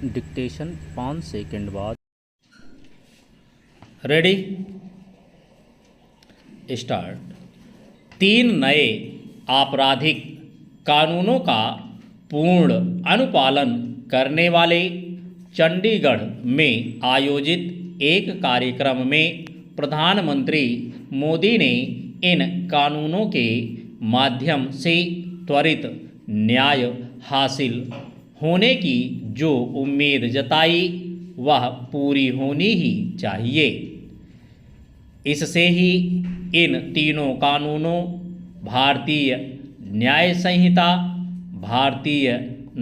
Dictation 5 second बाद। Ready, start. 3 नए आपराधिक कानूनों का पूर्ण अनुपालन करने वाले चंडीगढ़ में आयोजित एक कार्यक्रम में प्रधानमंत्री मोदी ने इन कानूनों के माध्यम से त्वरित न्याय हासिल होने की जो उम्मीद जताई वह पूरी होनी ही चाहिए। इससे ही इन तीनों कानूनों भारतीय न्याय संहिता, भारतीय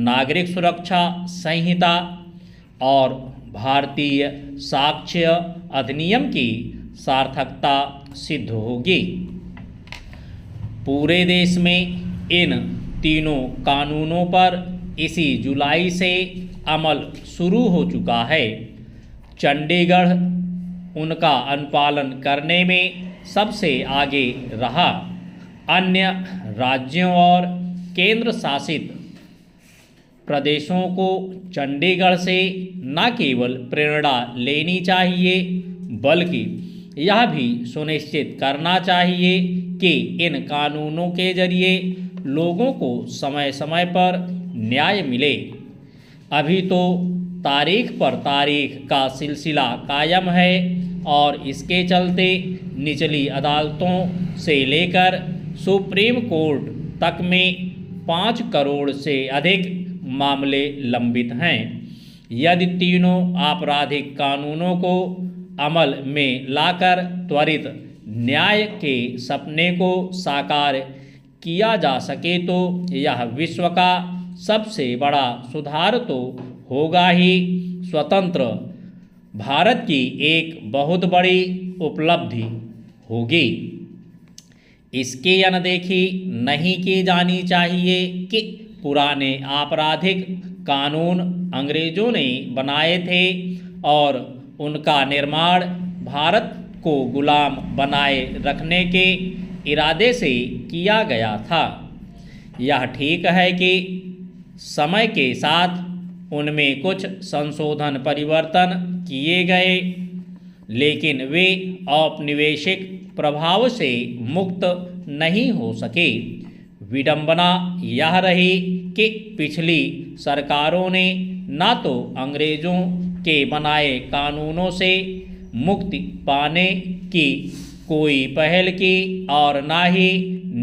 नागरिक सुरक्षा संहिता और भारतीय साक्ष्य अधिनियम की सार्थकता सिद्ध होगी। पूरे देश में इन तीनों कानूनों पर इसी जुलाई से अमल शुरू हो चुका है। चंडीगढ़ उनका अनुपालन करने में सबसे आगे रहा। अन्य राज्यों और केंद्र शासित प्रदेशों को चंडीगढ़ से न केवल प्रेरणा लेनी चाहिए बल्कि यह भी सुनिश्चित करना चाहिए कि इन कानूनों के जरिए लोगों को समय समय पर न्याय मिले। अभी तो तारीख पर तारीख का सिलसिला कायम है और इसके चलते निचली अदालतों से लेकर सुप्रीम कोर्ट तक में 5 करोड़ से अधिक मामले लंबित हैं। यदि तीनों आपराधिक कानूनों को अमल में लाकर त्वरित न्याय के सपने को साकार किया जा सके तो यह विश्व का सबसे बड़ा सुधार तो होगा ही, स्वतंत्र भारत की एक बहुत बड़ी उपलब्धि होगी। इसकी अनदेखी नहीं की जानी चाहिए कि पुराने आपराधिक कानून अंग्रेजों ने बनाए थे और उनका निर्माण भारत को गुलाम बनाए रखने के इरादे से किया गया था। यह ठीक है कि समय के साथ उनमें कुछ संशोधन परिवर्तन किए गए, लेकिन वे औपनिवेशिक प्रभाव से मुक्त नहीं हो सके। विडंबना यह रही कि पिछली सरकारों ने न तो अंग्रेजों के बनाए कानूनों से मुक्ति पाने की कोई पहल की और न ही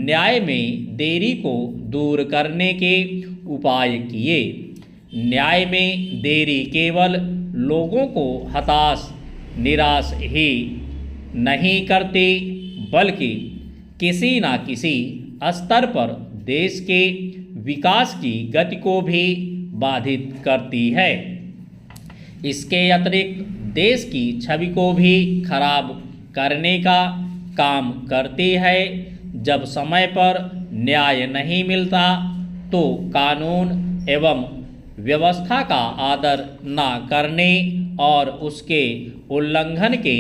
न्याय में देरी को दूर करने के उपाय किए। न्याय में देरी केवल लोगों को हताश निराश ही नहीं करती बल्कि किसी न किसी स्तर पर देश के विकास की गति को भी बाधित करती है। इसके अतिरिक्त देश की छवि को भी खराब करने का काम करती है। जब समय पर न्याय नहीं मिलता तो कानून एवं व्यवस्था का आदर न करने और उसके उल्लंघन के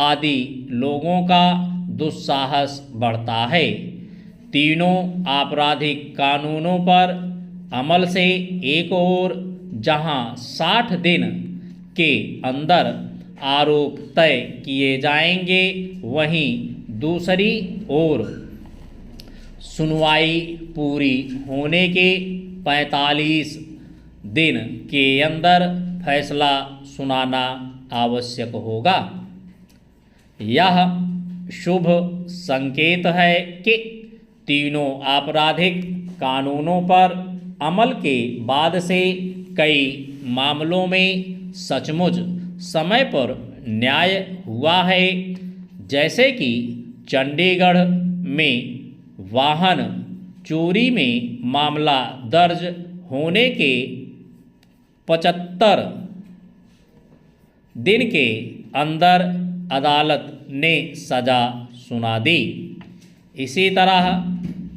आदि लोगों का दुस्साहस बढ़ता है। तीनों आपराधिक कानूनों पर अमल से एक ओर जहां 60 दिन के अंदर आरोप तय किए जाएंगे, वहीं दूसरी ओर सुनवाई पूरी होने के 45 दिन के अंदर फैसला सुनाना आवश्यक होगा। यह शुभ संकेत है कि तीनों आपराधिक कानूनों पर अमल के बाद से कई मामलों में सचमुच समय पर न्याय हुआ है, जैसे कि चंडीगढ़ में वाहन चोरी में मामला दर्ज होने के 75 दिन के अंदर अदालत ने सजा सुना दी। इसी तरह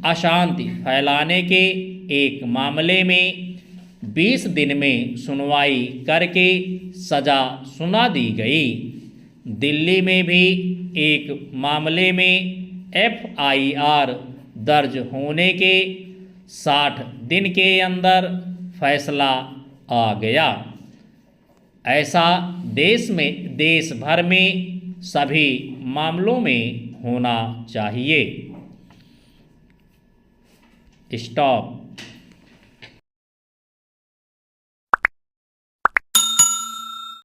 अशांति फैलाने के एक मामले में 20 दिन में सुनवाई करके सजा सुना दी गई। दिल्ली में भी एक मामले में FIR दर्ज होने के 60 दिन के अंदर फैसला आ गया। ऐसा देश भर में सभी मामलों में होना चाहिए। स्टॉप।